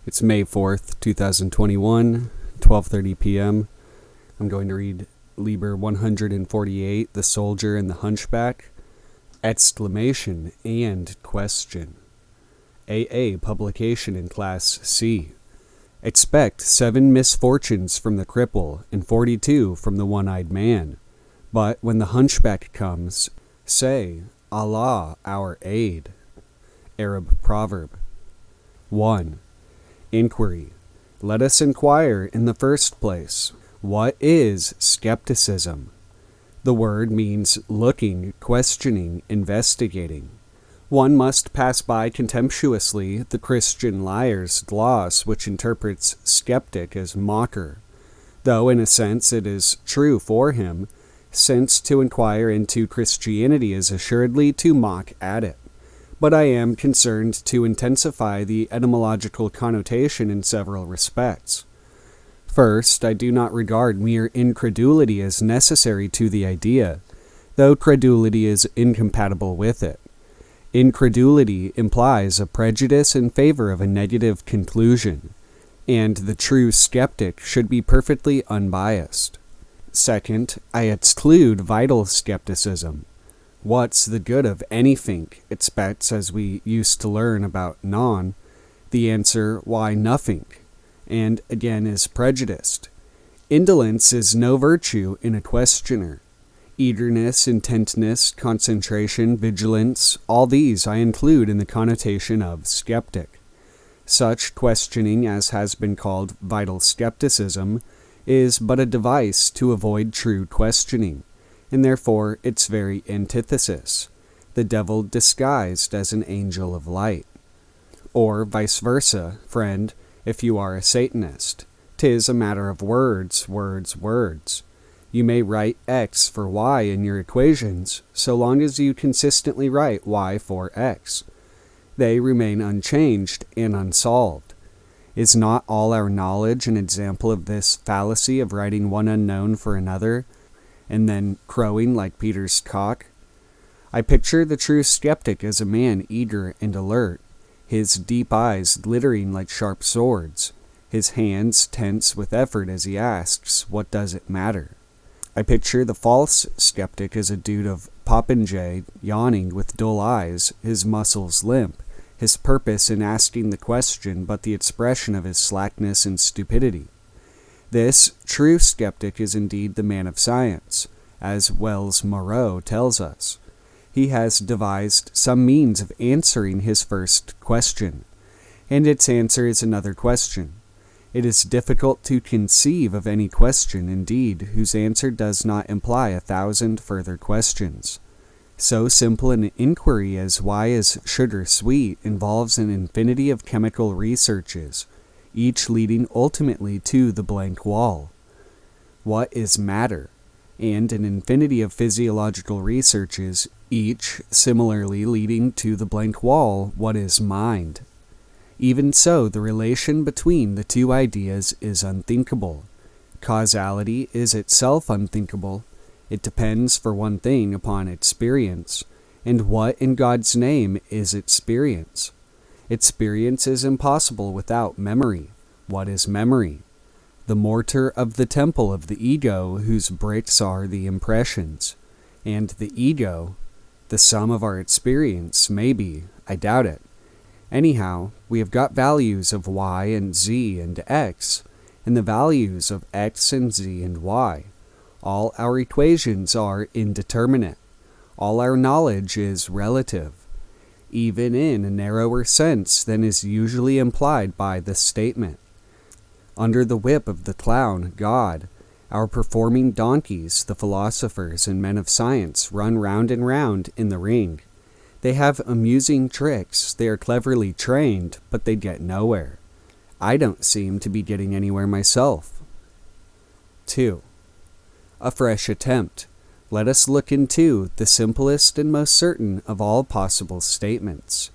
It's May 4th, 2021, 12:30 p.m. I'm going to read Liber 148, The Soldier and the Hunchback, exclamation and question. AA publication in Class C. Expect 7 misfortunes from the cripple and 42 from the one-eyed man. But when the hunchback comes, say, Allah our aid. Arab proverb. 1. Inquiry. Let us inquire in the first place, what is skepticism? The word means looking, questioning, investigating. One must pass by contemptuously the Christian liar's gloss which interprets skeptic as mocker, though in a sense it is true for him, since to inquire into Christianity is assuredly to mock at it. But I am concerned to intensify the etymological connotation in several respects. First, I do not regard mere incredulity as necessary to the idea, though credulity is incompatible with it. Incredulity implies a prejudice in favor of a negative conclusion, and the true skeptic should be perfectly unbiased. Second, I exclude vital skepticism. What's the good of anything? Expects, as we used to learn about non, the answer, why nothing, and again is prejudiced. Indolence is no virtue in a questioner. Eagerness, intentness, concentration, vigilance, all these I include in the connotation of skeptic. Such questioning as has been called vital skepticism is but a device to avoid true questioning, and therefore its very antithesis, the devil disguised as an angel of light. Or vice versa, friend, if you are a Satanist. 'Tis a matter of words, words, words. You may write X for Y in your equations, so long as you consistently write Y for X. They remain unchanged and unsolved. Is not all our knowledge an example of this fallacy of writing one unknown for another, and then crowing like Peter's cock? I picture the true skeptic as a man eager and alert, his deep eyes glittering like sharp swords, his hands tense with effort as he asks, what does it matter? I picture the false skeptic as a dude of popinjay, yawning with dull eyes, his muscles limp, his purpose in asking the question but the expression of his slackness and stupidity. This true skeptic is indeed the man of science, as Wells Moreau tells us. He has devised some means of answering his first question, and its answer is another question. It is difficult to conceive of any question, indeed, whose answer does not imply 1,000 further questions. So simple an inquiry as why is sugar sweet involves an infinity of chemical researches, each leading ultimately to the blank wall. What is matter? And an infinity of physiological researches, each similarly leading to the blank wall, what is mind? Even so, the relation between the two ideas is unthinkable. Causality is itself unthinkable. It depends, for one thing, upon experience. And what, in God's name, is experience? Experience is impossible without memory. What is memory? The mortar of the temple of the ego, whose bricks are the impressions. And the ego, the sum of our experience, maybe, I doubt it. Anyhow, we have got values of y and z and x, and the values of x and z and y. All our equations are indeterminate. All our knowledge is relative, even in a narrower sense than is usually implied by this statement. Under the whip of the clown, God, our performing donkeys, the philosophers and men of science, run round and round in the ring. They have amusing tricks, they are cleverly trained, but they get nowhere. I don't seem to be getting anywhere myself. 2. A fresh attempt. Let us look into the simplest and most certain of all possible statements.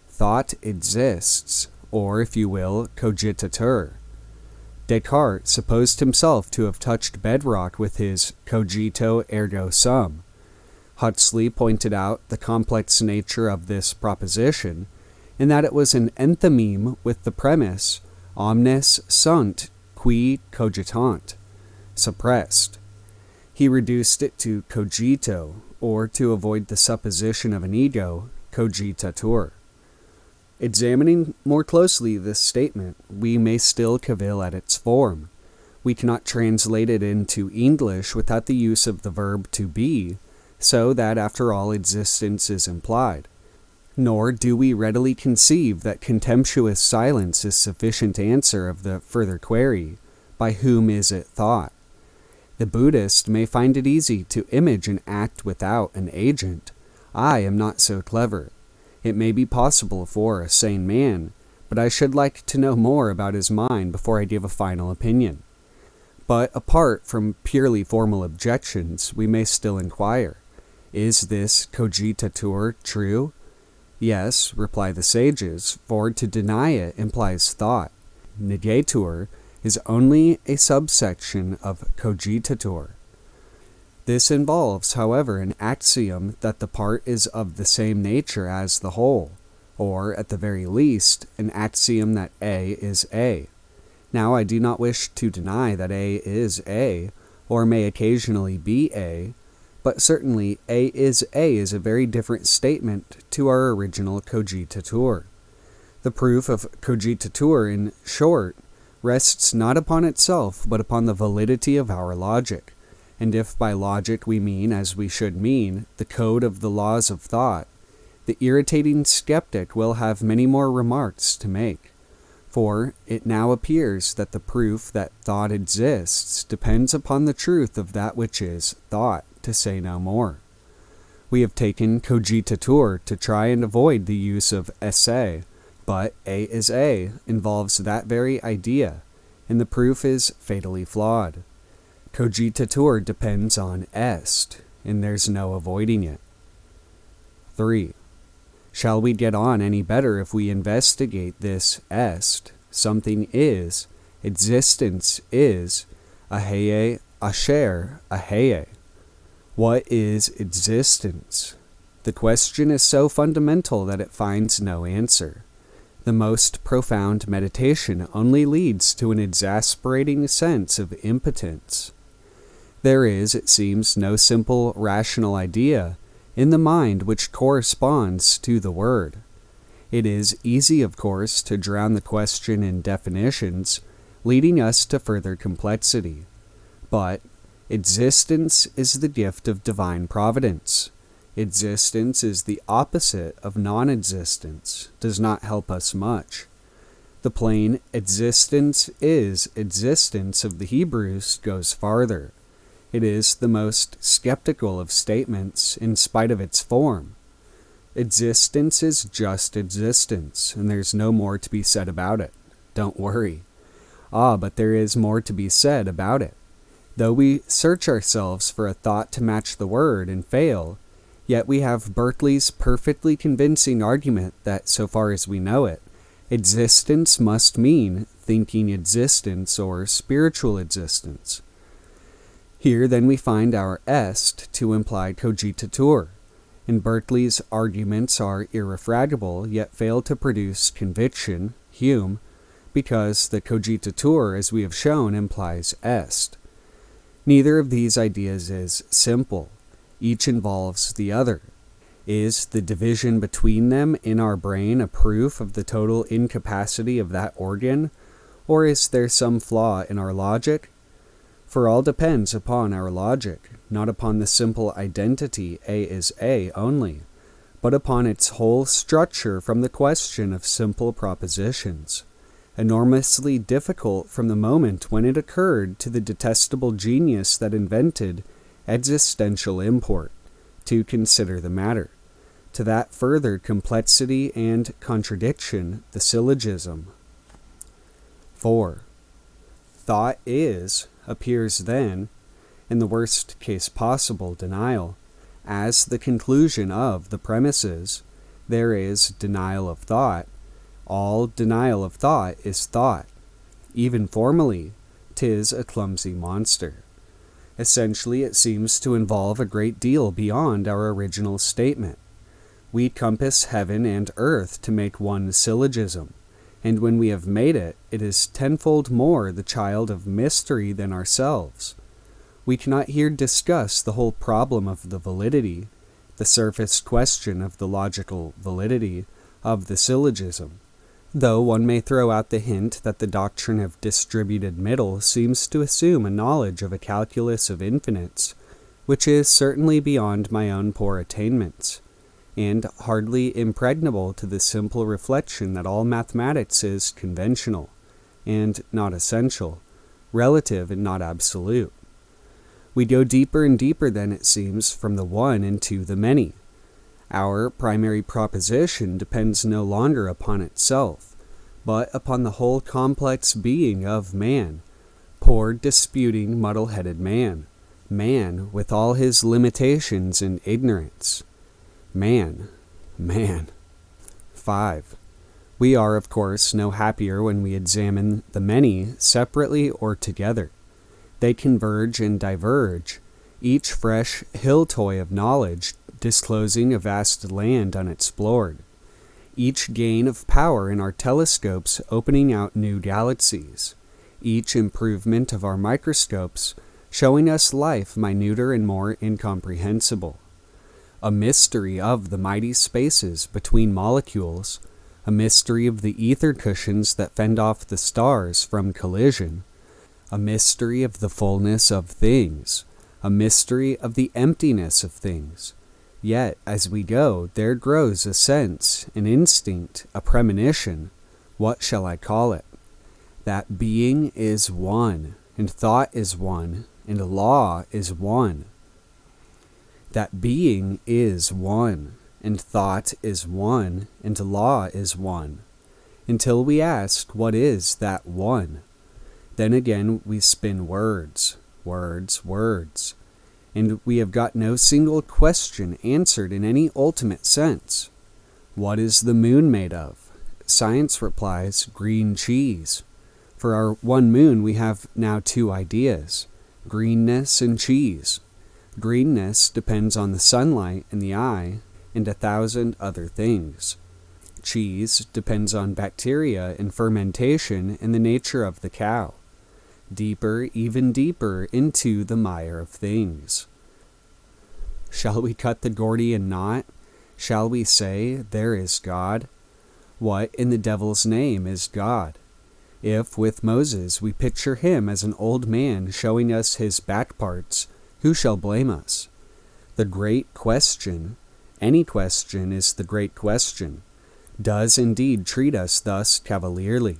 Thought exists, or, if you will, cogitatur. Descartes supposed himself to have touched bedrock with his cogito ergo sum. Huxley pointed out the complex nature of this proposition, in that it was an enthymeme with the premise, Omnes sunt qui cogitant, suppressed. He reduced it to cogito, or to avoid the supposition of an ego, cogitatur. Examining more closely this statement, we may still cavil at its form. We cannot translate it into English without the use of the verb to be, so that after all existence is implied. Nor do we readily conceive that contemptuous silence is sufficient answer of the further query, by whom is it thought? The Buddhist may find it easy to image an act without an agent. I am not so clever. It may be possible for a sane man, but I should like to know more about his mind before I give a final opinion. But apart from purely formal objections, we may still inquire, is this cogitatur true? Yes, reply the sages, for to deny it implies thought. Negatur is only a subsection of cogitatur. This involves, however, an axiom that the part is of the same nature as the whole, or, at the very least, an axiom that A is A. Now, I do not wish to deny that A is A, or may occasionally be A, but certainly A is a very different statement to our original cogitatur. The proof of cogitatur, in short, rests not upon itself, but upon the validity of our logic. And if by logic we mean, as we should mean, the code of the laws of thought, the irritating skeptic will have many more remarks to make. For it now appears that the proof that thought exists depends upon the truth of that which is thought, to say no more. We have taken cogitatur to try and avoid the use of esse, but A is A involves that very idea, and the proof is fatally flawed. Cogitatur depends on est, and there's no avoiding it. 3. Shall we get on any better if we investigate this est? Something is, existence is, aheye, asher, aheye. What is existence? The question is so fundamental that it finds no answer. The most profound meditation only leads to an exasperating sense of impotence. There is, it seems, no simple, rational idea in the mind which corresponds to the word. It is easy, of course, to drown the question in definitions, leading us to further complexity. But existence is the gift of divine providence. Existence is the opposite of non-existence, does not help us much. The plain existence is existence of the Hebrews goes farther. It is the most skeptical of statements in spite of its form. Existence is just existence, and there's no more to be said about it. Don't worry. But there is more to be said about it. Though we search ourselves for a thought to match the word and fail, yet we have Berkeley's perfectly convincing argument that, so far as we know it, existence must mean thinking existence or spiritual existence. Here then we find our est to imply cogitatur, and Berkeley's arguments are irrefragable, yet fail to produce conviction, Hume, because the cogitatur, as we have shown, implies est. Neither of these ideas is simple. Each involves the other. Is the division between them in our brain a proof of the total incapacity of that organ, or is there some flaw in our logic? For all depends upon our logic, not upon the simple identity A is A only, but upon its whole structure from the question of simple propositions, enormously difficult from the moment when it occurred to the detestable genius that invented existential import, to consider the matter. To that further complexity and contradiction, the syllogism. 4. Thought is appears then, in the worst case possible denial, as the conclusion of the premises. There is denial of thought. All denial of thought is thought. Even formally, 'tis a clumsy monster. Essentially, it seems to involve a great deal beyond our original statement. We compass heaven and earth to make one syllogism, and when we have made it, it is tenfold more the child of mystery than ourselves. We cannot here discuss the whole problem of the validity, the surface question of the logical validity of the syllogism, though one may throw out the hint that the doctrine of distributed middle seems to assume a knowledge of a calculus of infinites, which is certainly beyond my own poor attainments, and hardly impregnable to the simple reflection that all mathematics is conventional, and not essential, relative and not absolute. We go deeper and deeper then, it seems, from the one into the many. Our primary proposition depends no longer upon itself, but upon the whole complex being of man, poor disputing muddle-headed man, man with all his limitations and ignorance. Man. 5. We are, of course, no happier when we examine the many separately or together. They converge and diverge, each fresh hill-toy of knowledge disclosing a vast land unexplored, each gain of power in our telescopes opening out new galaxies, each improvement of our microscopes showing us life minuter and more incomprehensible. A mystery of the mighty spaces between molecules, a mystery of the ether cushions that fend off the stars from collision, a mystery of the fullness of things, a mystery of the emptiness of things. Yet, as we go, there grows a sense, an instinct, a premonition, what shall I call it? That being is one, and thought is one, and law is one. That being is one, and thought is one, and law is one, until we ask what is that one. Then again we spin words, and we have got no single question answered in any ultimate sense. What is the moon made of? Science replies, green cheese. For our one moon we have now two ideas, greenness and cheese. Greenness depends on the sunlight and the eye, and 1,000 other things. Cheese depends on bacteria and fermentation and the nature of the cow. Deeper, even deeper, into the mire of things. Shall we cut the Gordian knot? Shall we say, there is God? What in the devil's name is God? If, with Moses, we picture him as an old man showing us his back parts, who shall blame us? The great question, any question is the great question, does indeed treat us thus cavalierly.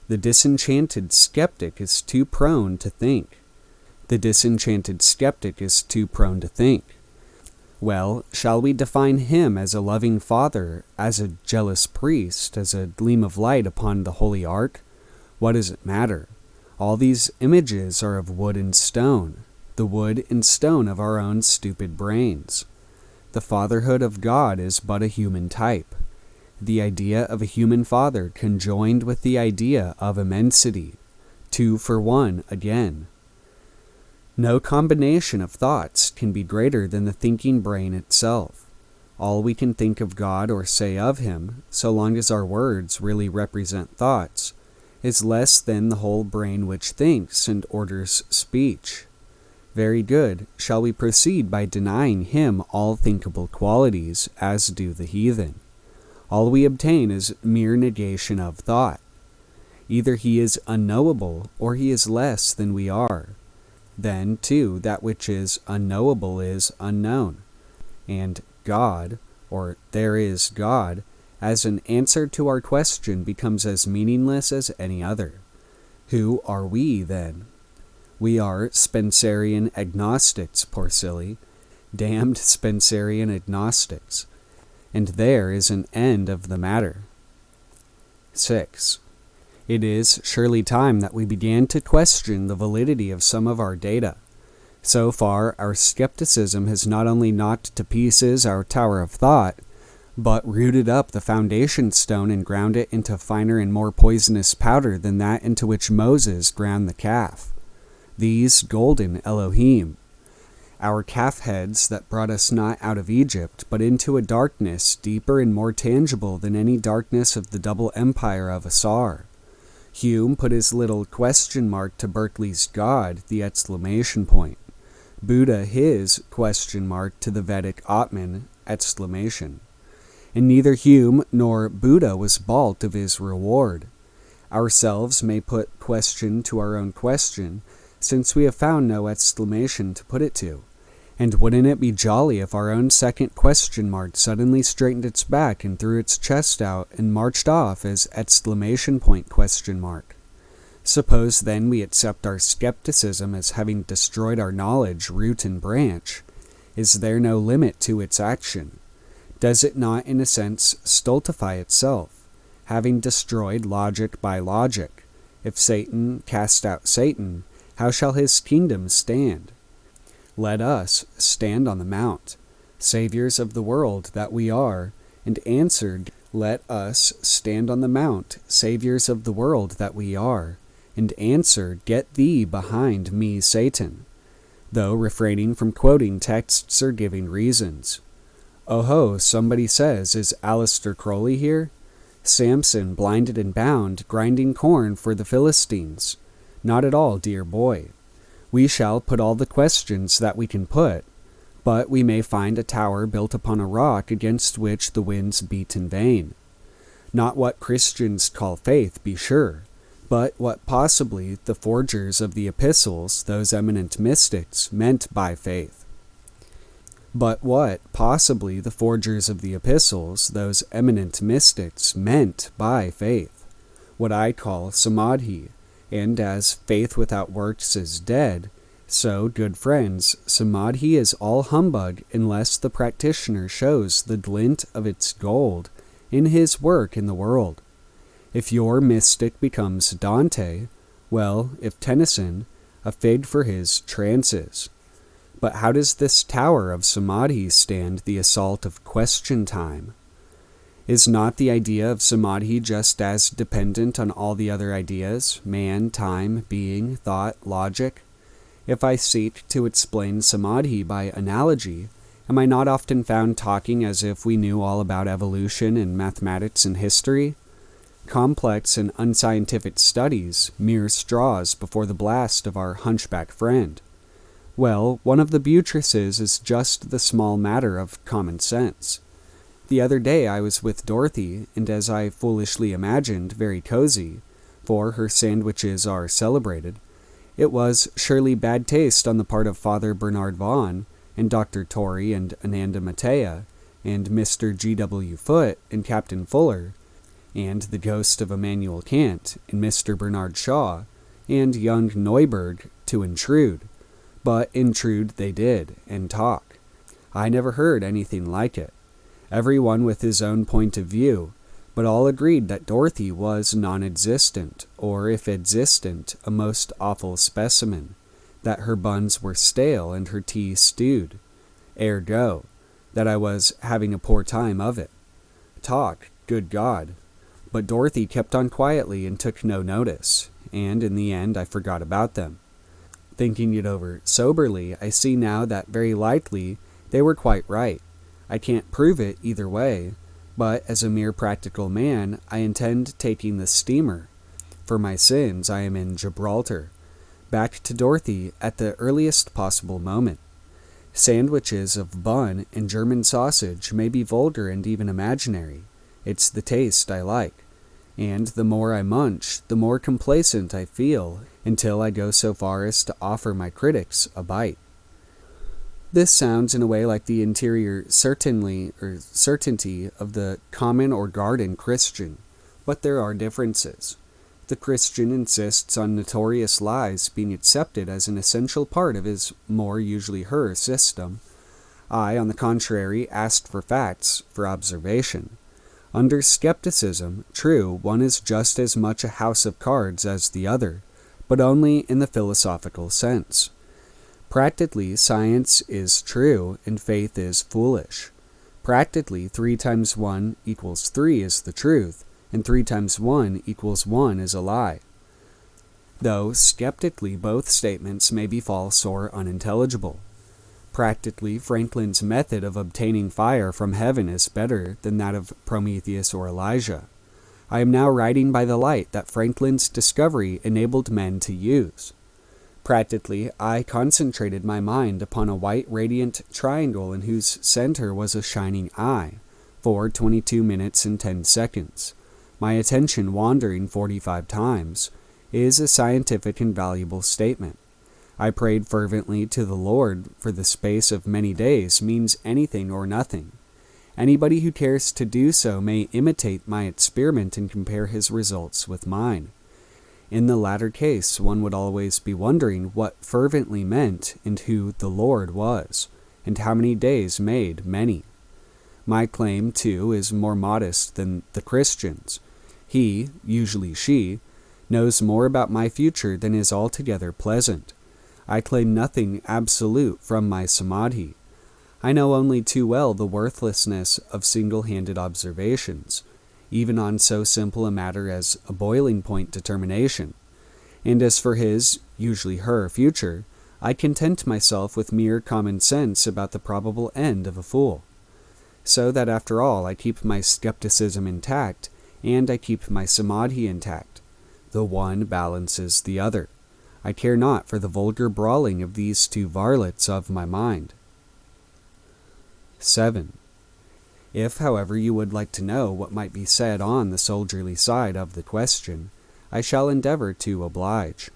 The disenchanted skeptic is too prone to think. Well, shall we define him as a loving father, as a jealous priest, as a gleam of light upon the holy ark? What does it matter? All these images are of wood and stone, the wood and stone of our own stupid brains. The fatherhood of God is but a human type. The idea of a human father conjoined with the idea of immensity, 2 for 1 again. No combination of thoughts can be greater than the thinking brain itself. All we can think of God or say of him, so long as our words really represent thoughts, is less than the whole brain which thinks and orders speech. Very good. Shall we proceed by denying him all thinkable qualities, as do the heathen? All we obtain is mere negation of thought. Either he is unknowable, or he is less than we are. Then, too, that which is unknowable is unknown. And God, or there is God, as an answer to our question becomes as meaningless as any other. Who are we, then? We are Spencerian agnostics, poor silly, damned Spencerian agnostics. And there is an end of the matter. 6. It is surely time that we began to question the validity of some of our data. So far, our skepticism has not only knocked to pieces our tower of thought, but rooted up the foundation stone and ground it into finer and more poisonous powder than that into which Moses ground the calf. These golden Elohim. our calf heads that brought us not out of Egypt, but into a darkness deeper and more tangible than any darkness of the double empire of Asar. Hume put his little question mark to Berkeley's God, the exclamation point. Buddha his question mark to the Vedic Atman, exclamation. And neither Hume nor Buddha was balked of his reward. Ourselves may put question to our own question, since we have found no exclamation to put it to. And wouldn't it be jolly if our own second question mark suddenly straightened its back and threw its chest out and marched off as exclamation point question mark? Suppose then we accept our skepticism as having destroyed our knowledge root and branch. Is there no limit to its action? Does it not in a sense stultify itself, having destroyed logic by logic? If Satan cast out Satan, how shall his kingdom stand? Let us stand on the mount, saviors of the world that we are, and answered, let us stand on the mount, saviors of the world that we are, and answered, get thee behind me, Satan, though refraining from quoting texts or giving reasons. Oh ho, somebody says, is Aleister Crowley here? Samson, blinded and bound, grinding corn for the Philistines. Not at all, dear boy. We shall put all the questions that we can put, but we may find a tower built upon a rock against which the winds beat in vain. Not what Christians call faith, be sure, but what possibly the forgers of the epistles, those eminent mystics, meant by faith. But what possibly the forgers of the epistles, those eminent mystics, meant by faith, what I call samadhi. And as faith without works is dead, so, good friends, samadhi is all humbug unless the practitioner shows the glint of its gold in his work in the world. If your mystic becomes Dante, well, if Tennyson, a fig for his trances. But how does this tower of samadhi stand the assault of question time? Is not the idea of samadhi just as dependent on all the other ideas, man, time, being, thought, logic? If I seek to explain samadhi by analogy, am I not often found talking as if we knew all about evolution and mathematics and history? Complex and unscientific studies, mere straws before the blast of our hunchback friend. Well, one of the buttresses is just the small matter of common sense. The other day I was with Dorothy, and as I foolishly imagined, very cozy, for her sandwiches are celebrated. It was surely bad taste on the part of Father Bernard Vaughan, and Dr. Torrey, and Ananda Matea, and Mr. G.W. Foote, and Captain Fuller, and the ghost of Immanuel Kant, and Mr. Bernard Shaw, and young Neuberg, to intrude. But intrude they did, and talk. I never heard anything like it. Everyone with his own point of view, but all agreed that Dorothy was non-existent, or if existent, a most awful specimen, that her buns were stale and her tea stewed, ergo, that I was having a poor time of it. Talk, good God. But Dorothy kept on quietly and took no notice, and in the end I forgot about them. Thinking it over soberly, I see now that very likely they were quite right. I can't prove it either way, but as a mere practical man, I intend taking the steamer. For my sins, I am in Gibraltar. Back to Dorothy at the earliest possible moment. Sandwiches of bun and German sausage may be vulgar and even imaginary. It's the taste I like. And the more I munch, the more complacent I feel, until I go so far as to offer my critics a bite. This sounds in a way like the interior certainty of the common or garden Christian, but there are differences. The Christian insists on notorious lies being accepted as an essential part of his, more usually her, system. I, on the contrary, asked for facts, for observation. Under skepticism, true, one is just as much a house of cards as the other, but only in the philosophical sense. Practically, science is true and faith is foolish. Practically, 3 times 1 equals 3 is the truth, and 3 times 1 equals 1 is a lie. Though, skeptically, both statements may be false or unintelligible. Practically, Franklin's method of obtaining fire from heaven is better than that of Prometheus or Elijah. I am now writing by the light that Franklin's discovery enabled men to use. Practically, I concentrated my mind upon a white radiant triangle in whose center was a shining eye, for 22 minutes and 10 seconds. My attention wandering 45 times is a scientific and valuable statement. I prayed fervently to the Lord for the space of many days means anything or nothing. Anybody who cares to do so may imitate my experiment and compare his results with mine. In the latter case, one would always be wondering what fervently meant and who the Lord was, and how many days made many. My claim, too, is more modest than the Christian's. He, usually she, knows more about my future than is altogether pleasant. I claim nothing absolute from my samadhi. I know only too well the worthlessness of single-handed observations, even on so simple a matter as a boiling point determination. And as for his, usually her, future, I content myself with mere common sense about the probable end of a fool. So that after all I keep my skepticism intact, and I keep my samadhi intact. The one balances the other. I care not for the vulgar brawling of these two varlets of my mind. 7. If, however, you would like to know what might be said on the soldierly side of the question, I shall endeavor to oblige.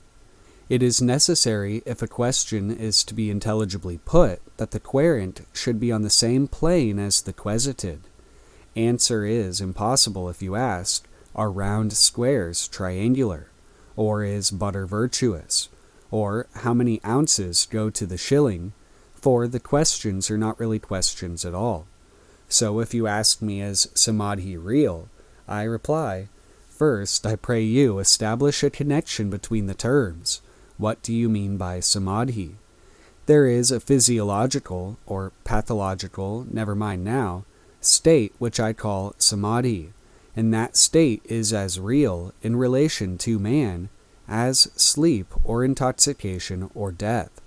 It is necessary, if a question is to be intelligibly put, that the querent should be on the same plane as the questited. Answer is impossible if you ask, are round squares triangular? Or is butter virtuous? Or how many ounces go to the shilling? For the questions are not really questions at all. So if you ask me, is samadhi real? I reply, first, I pray you establish a connection between the terms. What do you mean by samadhi? There is a physiological, or pathological, never mind now, state which I call samadhi, and that state is as real in relation to man as sleep or intoxication or death.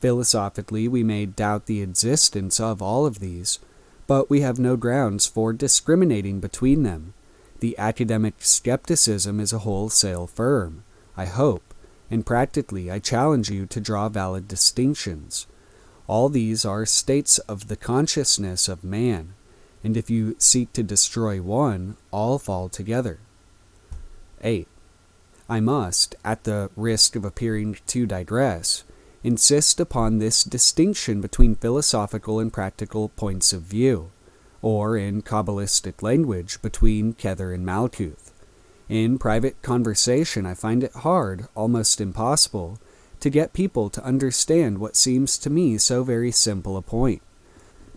Philosophically, we may doubt the existence of all of these, but we have no grounds for discriminating between them. The academic skepticism is a wholesale firm, I hope, and practically I challenge you to draw valid distinctions. All these are states of the consciousness of man, and if you seek to destroy one, all fall together. 8. I must, at the risk of appearing to digress, insist upon this distinction between philosophical and practical points of view, or in Kabbalistic language, between Kether and Malkuth. In private conversation, I find it hard, almost impossible, to get people to understand what seems to me so very simple a point.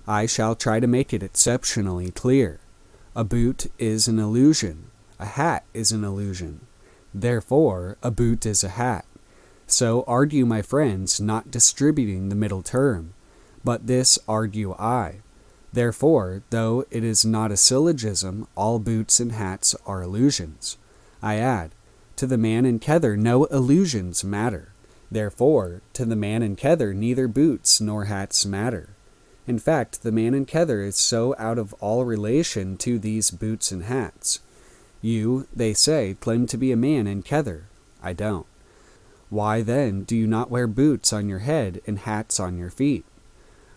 I shall try to make it exceptionally clear. A boot is an illusion. A hat is an illusion. Therefore, a boot is a hat. So argue my friends, not distributing the middle term, but this argue I. Therefore, though it is not a syllogism, all boots and hats are illusions. I add, to the man in Kether no illusions matter. Therefore, to the man in Kether neither boots nor hats matter. In fact, the man in Kether is so out of all relation to these boots and hats. You, they say, claim to be a man in Kether. I don't. Why then do you not wear boots on your head and hats on your feet?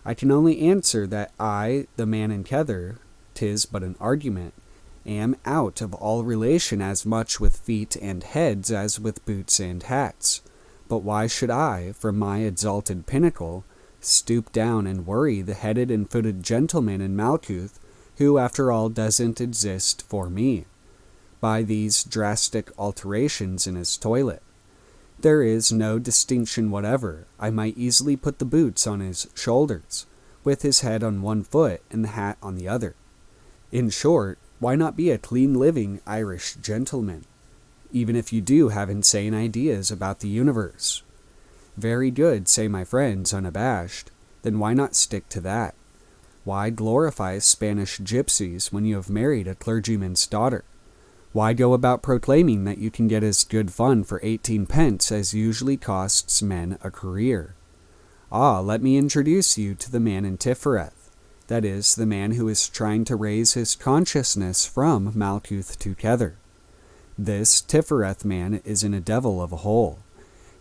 I can only answer that I, the man in Kether, 'tis but an argument, am out of all relation as much with feet and heads as with boots and hats. But why should I, from my exalted pinnacle, stoop down and worry the headed and footed gentleman in Malkuth, who after all doesn't exist for me, by these drastic alterations in his toilet? There is no distinction whatever. I might easily put the boots on his shoulders, with his head on one foot and the hat on the other. In short, why not be a clean-living Irish gentleman, even if you do have insane ideas about the universe? Very good, say my friends, unabashed. Then why not stick to that? Why glorify Spanish gypsies when you have married a clergyman's daughter? Why go about proclaiming that you can get as good fun for 18 pence as usually costs men a career? Let me introduce you to the man in Tifereth, that is, the man who is trying to raise his consciousness from Malkuth to Kether. This Tifereth man is in a devil of a hole.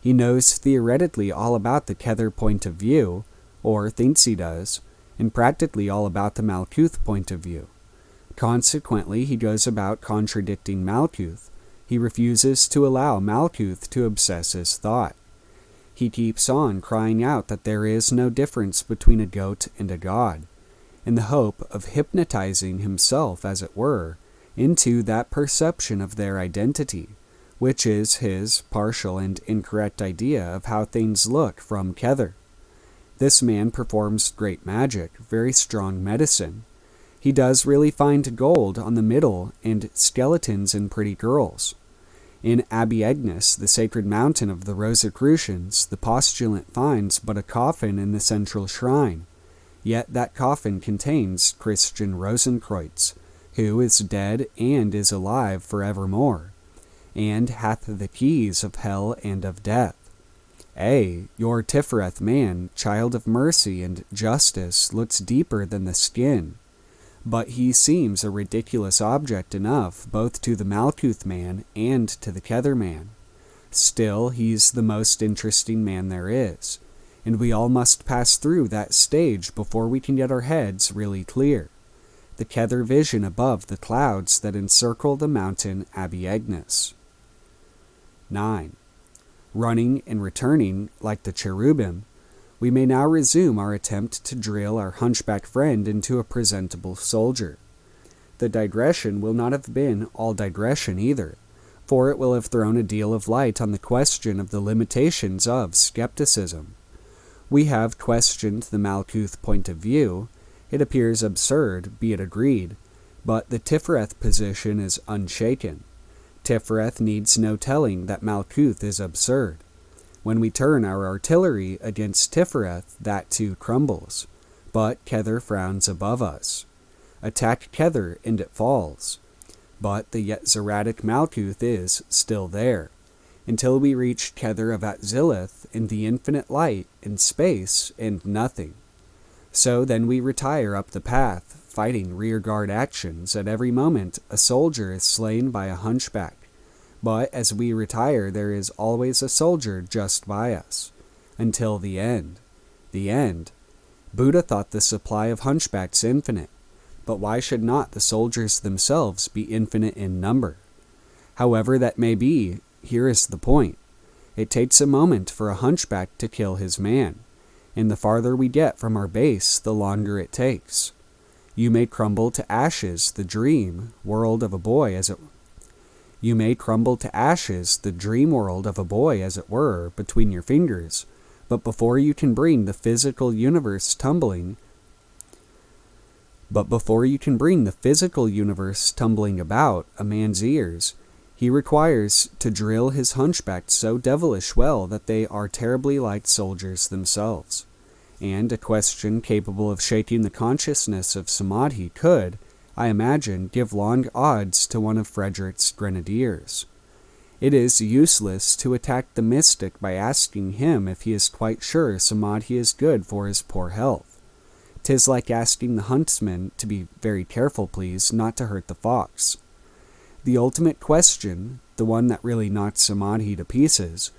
He knows theoretically all about the Kether point of view, or thinks he does, and practically all about the Malkuth point of view. Consequently, he goes about contradicting Malkuth. He refuses to allow Malkuth to obsess his thought. He keeps on crying out that there is no difference between a goat and a god, in the hope of hypnotizing himself, as it were, into that perception of their identity, which is his partial and incorrect idea of how things look from Kether. This man performs great magic, very strong medicine. He does really find gold on the middle and skeletons and pretty girls. In Abiegnes, the sacred mountain of the Rosicrucians, the postulant finds but a coffin in the central shrine. Yet that coffin contains Christian Rosenkreutz, who is dead and is alive forevermore, and hath the keys of hell and of death. Your Tifereth man, child of mercy and justice, looks deeper than the skin, but he seems a ridiculous object enough both to the Malkuth man and to the Kether man. Still, he's the most interesting man there is, and we all must pass through that stage before we can get our heads really clear. The Kether vision above the clouds that encircle the mountain Abiegnes. 9. Running and returning like the cherubim, we may now resume our attempt to drill our hunchback friend into a presentable soldier. The digression will not have been all digression either, for it will have thrown a deal of light on the question of the limitations of skepticism. We have questioned the Malkuth point of view. It appears absurd, be it agreed, but the Tifereth position is unshaken. Tifereth needs no telling that Malkuth is absurd. When we turn our artillery against Tifereth, that too crumbles, but Kether frowns above us. Attack Kether and it falls, but the yet Zeratic Malkuth is still there, until we reach Kether of Atzilith in the infinite light and space and nothing. So then we retire up the path, fighting rearguard actions. At every moment a soldier is slain by a hunchback. But as we retire, there is always a soldier just by us. Until the end. The end. Buddha thought the supply of hunchbacks infinite. But why should not the soldiers themselves be infinite in number? However that may be, here is the point. It takes a moment for a hunchback to kill his man, and the farther we get from our base, the longer it takes. You may crumble to ashes the dream world of a boy as it were, between your fingers, but before you can bring the physical universe tumbling about a man's ears, he requires to drill his hunchback so devilish well that they are terribly like soldiers themselves. And a question capable of shaking the consciousness of Samadhi could, I imagine, give long odds to one of Frederick's grenadiers. It is useless to attack the mystic by asking him if he is quite sure Samadhi is good for his poor health. 'Tis like asking the huntsman to be very careful, please, not to hurt the fox. The ultimate question, the one that really knocks Samadhi to pieces,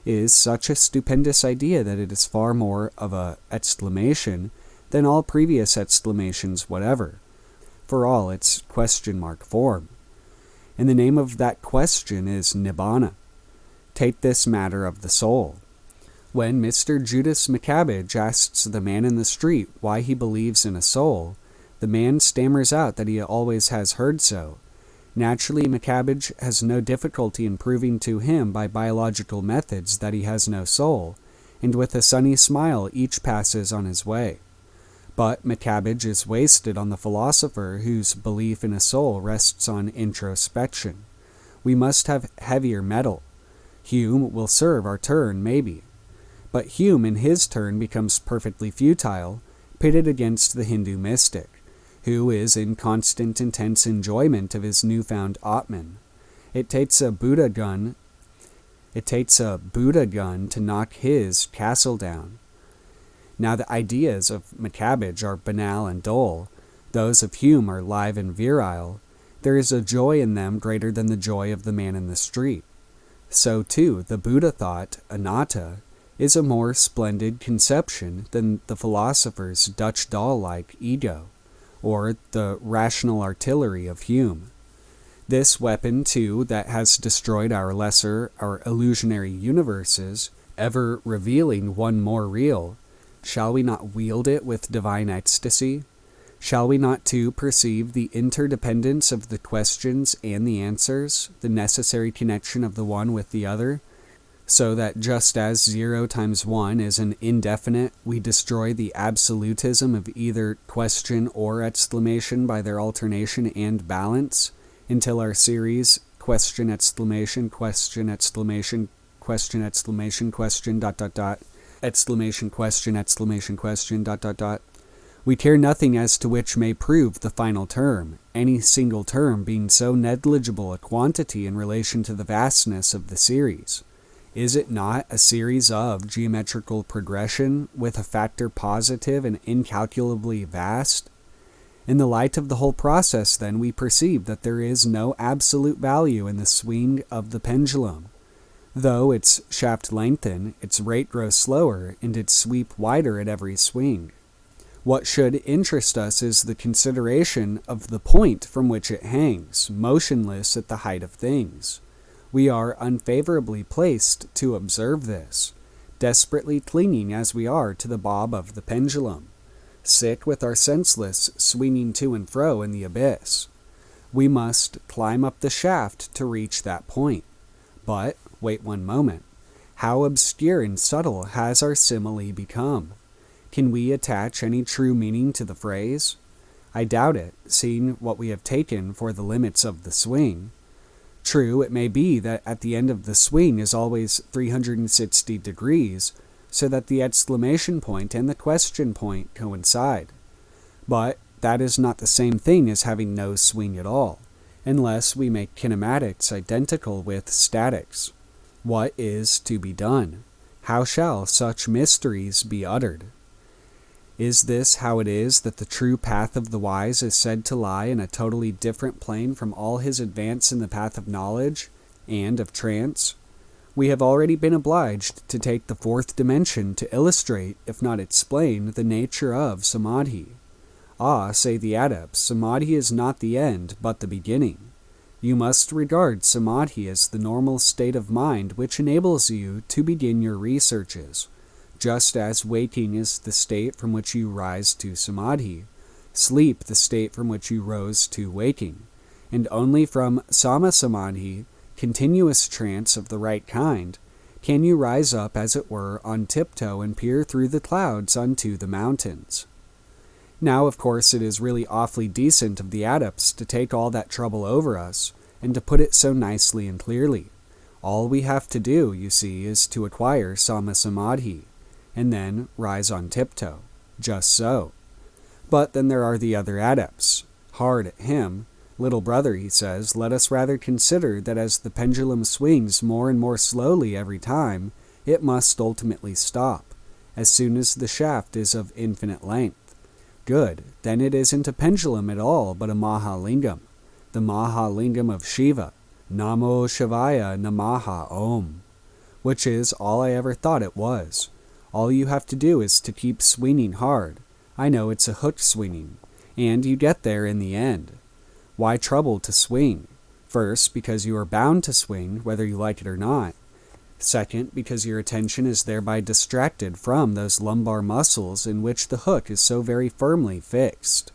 is such a stupendous idea that it is far more of a exclamation than all previous exclamations whatever, for all its question mark form. And the name of that question is Nibbana. Take this matter of the soul. When Mr. Judas McCabbage asks the man in the street why he believes in a soul, the man stammers out that he always has heard so. Naturally, McCabbage has no difficulty in proving to him by biological methods that he has no soul, and with a sunny smile each passes on his way. But McCabbage is wasted on the philosopher whose belief in a soul rests on introspection. We must have heavier metal. Hume will serve our turn, maybe. But Hume in his turn becomes perfectly futile, pitted against the Hindu mystic, who is in constant intense enjoyment of his newfound Atman. It takes a Buddha gun to knock his castle down. Now the ideas of Maccabeage are banal and dull, those of Hume are live and virile. There is a joy in them greater than the joy of the man in the street. So too, the Buddha thought, anatta, is a more splendid conception than the philosopher's Dutch doll-like ego, or the rational artillery of Hume. This weapon, too, that has destroyed our illusionary universes, ever revealing one more real, shall we not wield it with divine ecstasy? Shall we not too perceive the interdependence of the questions and the answers, the necessary connection of the one with the other, so that just as 0 times 1 is an indefinite, we destroy the absolutism of either question or exclamation by their alternation and balance, until our series question exclamation question exclamation question exclamation question exclamation question exclamation question we care nothing as to which may prove the final term, any single term being so negligible a quantity in relation to the vastness of the series. Is it not a series of geometrical progression with a factor positive and incalculably vast? In the light of the whole process, then, we perceive that there is no absolute value in the swing of the pendulum. Though its shaft lengthen, its rate grows slower, and its sweep wider at every swing. What should interest us is the consideration of the point from which it hangs, motionless at the height of things. We are unfavorably placed to observe this, desperately clinging as we are to the bob of the pendulum, sick with our senseless swinging to and fro in the abyss. We must climb up the shaft to reach that point. But, wait one moment, how obscure and subtle has our simile become? Can we attach any true meaning to the phrase? I doubt it, seeing what we have taken for the limits of the swing. True, it may be that at the end of the swing is always 360 degrees, so that the exclamation point and the question point coincide. But that is not the same thing as having no swing at all, unless we make kinematics identical with statics. What is to be done? How shall such mysteries be uttered? Is this how it is that the true path of the wise is said to lie in a totally different plane from all his advance in the path of knowledge and of trance? We have already been obliged to take the fourth dimension to illustrate, if not explain, the nature of samadhi. Ah, say the adepts, samadhi is not the end, but the beginning. You must regard samadhi as the normal state of mind which enables you to begin your researches. Just as waking is the state from which you rise to samadhi, sleep the state from which you rose to waking, and only from sama-samadhi, continuous trance of the right kind, can you rise up, as it were, on tiptoe and peer through the clouds unto the mountains. Now, of course, it is really awfully decent of the adepts to take all that trouble over us, and to put it so nicely and clearly. All we have to do, you see, is to acquire sama-samadhi, and then rise on tiptoe. Just so. But then there are the other adepts. Hard at him. Little brother, he says, let us rather consider that as the pendulum swings more and more slowly every time, it must ultimately stop, as soon as the shaft is of infinite length. Good, then it isn't a pendulum at all, but a Mahalingam, the Mahalingam of Shiva, Namo Shivaya Namaha Om, which is all I ever thought it was. All you have to do is to keep swinging hard. I know it's a hook swinging, and you get there in the end. Why trouble to swing? First, because you are bound to swing, whether you like it or not. Second, because your attention is thereby distracted from those lumbar muscles in which the hook is so very firmly fixed.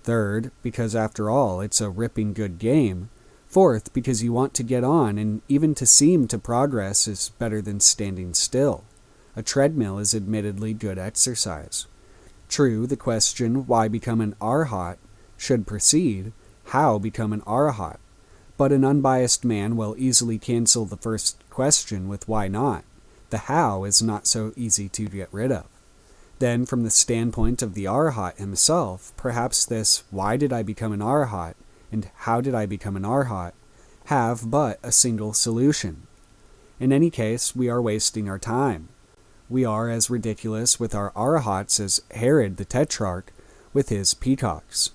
Third, because after all, it's a ripping good game. Fourth, because you want to get on, and even to seem to progress is better than standing still. A treadmill is admittedly good exercise. True, the question, why become an arhat, should precede, how become an arahat? But an unbiased man will easily cancel the first question with why not. The how is not so easy to get rid of. Then, from the standpoint of the arahat himself, perhaps this why did I become an arahat and how did I become an arhat have but a single solution. In any case, we are wasting our time. We are as ridiculous with our arahats as Herod the Tetrarch with his peacocks.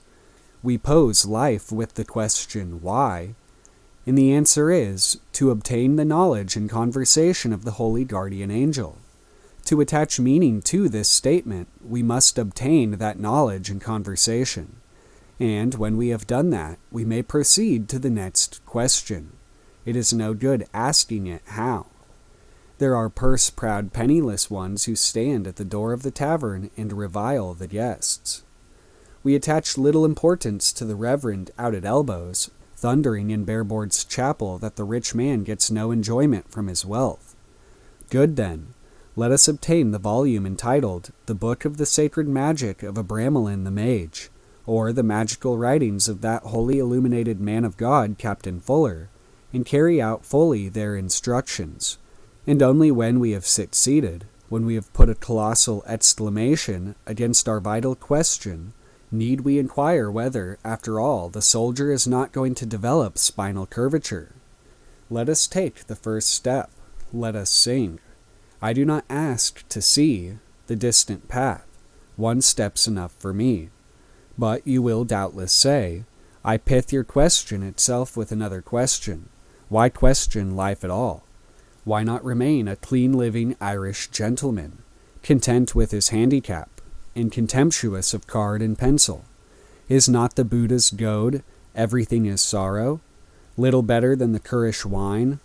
We pose life with the question, why? And the answer is, to obtain the knowledge and conversation of the holy guardian angel. To attach meaning to this statement, we must obtain that knowledge and conversation. And when we have done that, we may proceed to the next question. It is no good asking it how. There are purse-proud penniless ones who stand at the door of the tavern and revile the guests. We attach little importance to the reverend out at elbows, thundering in Bearboard's chapel that the rich man gets no enjoyment from his wealth. Good then, let us obtain the volume entitled The Book of the Sacred Magic of Abramelin the Mage, or the magical writings of that holy illuminated man of God, Captain Fuller, and carry out fully their instructions. And only when we have succeeded, when we have put a colossal exclamation against our vital question, need we inquire whether, after all, the soldier is not going to develop spinal curvature. Let us take the first step. Let us sing. I do not ask to see the distant path. One step's enough for me. But you will doubtless say, I pith your question itself with another question. Why question life at all? Why not remain a clean-living Irish gentleman, content with his handicap, and contemptuous of card and pencil? Is not the Buddha's goad, everything is sorrow, little better than the Kurish wine?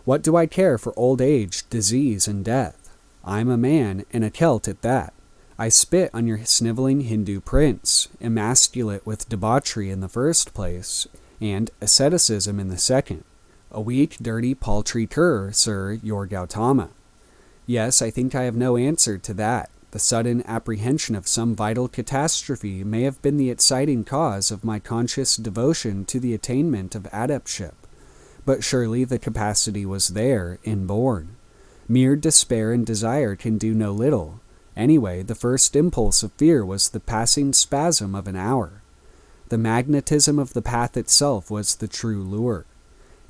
What do I care for old age, disease, and death? I'm a man, and a Celt at that. I spit on your sniveling Hindu prince, emasculate with debauchery in the first place, and asceticism in the second. A weak, dirty, paltry cur, sir, your Gautama. Yes, I think I have no answer to that. The sudden apprehension of some vital catastrophe may have been the exciting cause of my conscious devotion to the attainment of adeptship. But surely the capacity was there, inborn. Mere despair and desire can do no little. Anyway, the first impulse of fear was the passing spasm of an hour. The magnetism of the path itself was the true lure.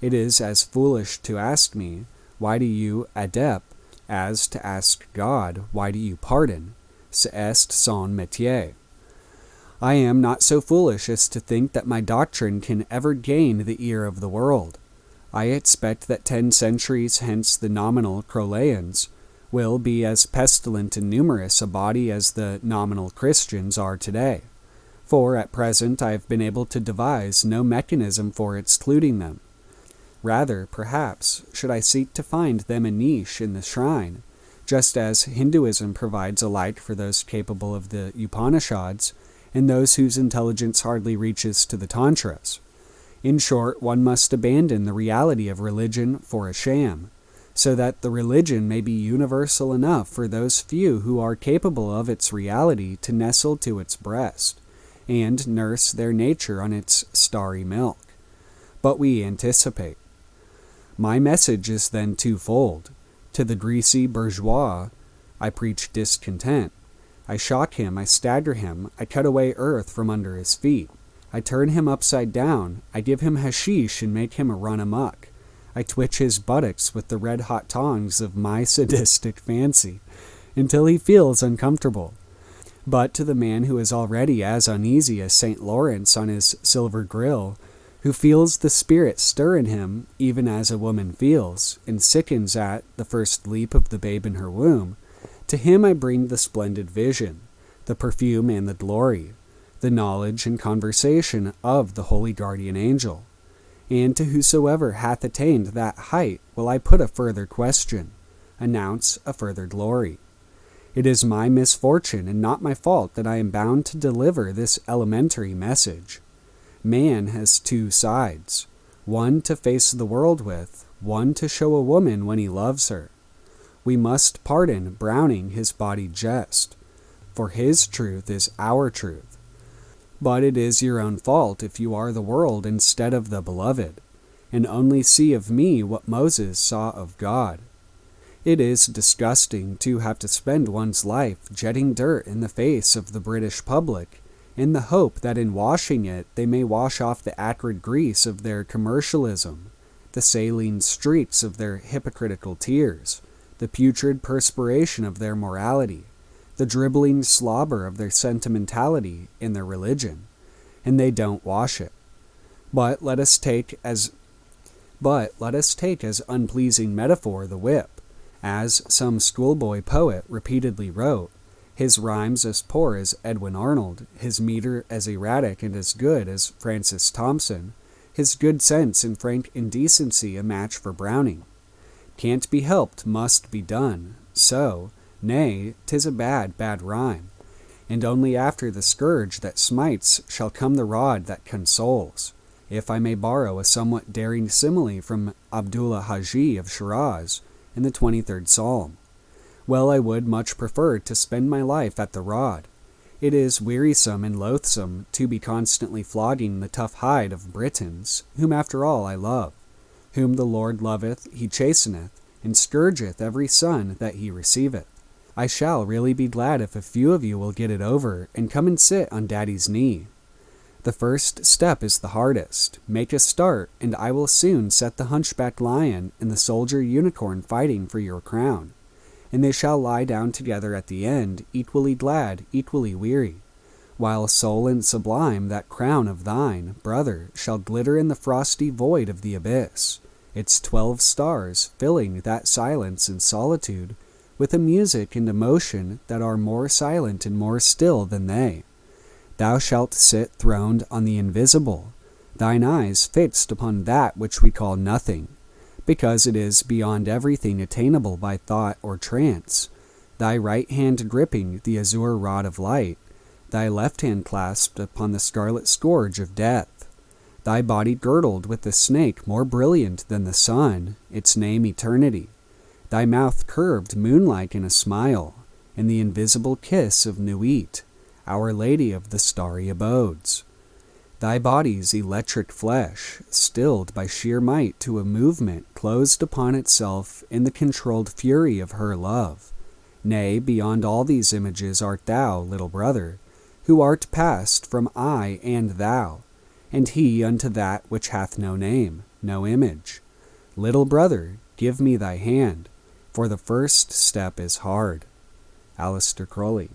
It is as foolish to ask me, why do you adept, as to ask God, why do you pardon? C'est son métier. I am not so foolish as to think that my doctrine can ever gain the ear of the world. I expect that 10 centuries hence the nominal Croleans will be as pestilent and numerous a body as the nominal Christians are today, for at present I have been able to devise no mechanism for excluding them. Rather, perhaps, should I seek to find them a niche in the shrine, just as Hinduism provides alike for those capable of the Upanishads and those whose intelligence hardly reaches to the Tantras. In short, one must abandon the reality of religion for a sham, so that the religion may be universal enough for those few who are capable of its reality to nestle to its breast, and nurse their nature on its starry milk. But we anticipate. My message is then twofold. To the greasy bourgeois, I preach discontent. I shock him, I stagger him, I cut away earth from under his feet. I turn him upside down, I give him hashish and make him run amok. I twitch his buttocks with the red-hot tongs of my sadistic fancy, until he feels uncomfortable. But to the man who is already as uneasy as St. Lawrence on his silver grill, who feels the spirit stir in him, even as a woman feels, and sickens at the first leap of the babe in her womb, to him I bring the splendid vision, the perfume and the glory, the knowledge and conversation of the holy guardian angel. And to whosoever hath attained that height will I put a further question, announce a further glory. It is my misfortune and not my fault that I am bound to deliver this elementary message. Man has 2 sides, one to face the world with, one to show a woman when he loves her. We must pardon Browning his body jest, for his truth is our truth. But it is your own fault if you are the world instead of the beloved, and only see of me what Moses saw of God. It is disgusting to have to spend one's life jetting dirt in the face of the British public, in the hope that in washing it they may wash off the acrid grease of their commercialism, the saline streaks of their hypocritical tears, the putrid perspiration of their morality, the dribbling slobber of their sentimentality in their religion, and they don't wash it. But let us take as unpleasing metaphor the whip, as some schoolboy poet repeatedly wrote, his rhymes as poor as Edwin Arnold, his meter as erratic and as good as Francis Thompson, his good sense and frank indecency a match for Browning. Can't be helped, must be done. So, nay, 'tis a bad, bad rhyme, and only after the scourge that smites shall come the rod that consoles, if I may borrow a somewhat daring simile from Abdullah Haji of Shiraz in the 23rd Psalm. Well, I would much prefer to spend my life at the rod. It is wearisome and loathsome to be constantly flogging the tough hide of Britons, whom after all I love. Whom the Lord loveth, he chasteneth, and scourgeth every son that he receiveth. I shall really be glad if a few of you will get it over and come and sit on Daddy's knee. The first step is the hardest. Make a start, and I will soon set the hunchback lion and the soldier unicorn fighting for your crown. And they shall lie down together at the end, equally glad, equally weary, while sole and sublime that crown of thine, brother, shall glitter in the frosty void of the abyss, its 12 stars filling that silence and solitude with a music and emotion that are more silent and more still than they. Thou shalt sit throned on the invisible, thine eyes fixed upon that which we call nothing, because it is beyond everything attainable by thought or trance, thy right hand gripping the azure rod of light, thy left hand clasped upon the scarlet scourge of death, thy body girdled with the snake more brilliant than the sun, its name eternity, thy mouth curved moonlike in a smile, and the invisible kiss of Nuit, Our Lady of the starry abodes. Thy body's electric flesh, stilled by sheer might to a movement closed upon itself in the controlled fury of her love. Nay, beyond all these images art thou, little brother, who art passed from I and thou, and he unto that which hath no name, no image. Little brother, give me thy hand, for the first step is hard. Aleister Crowley.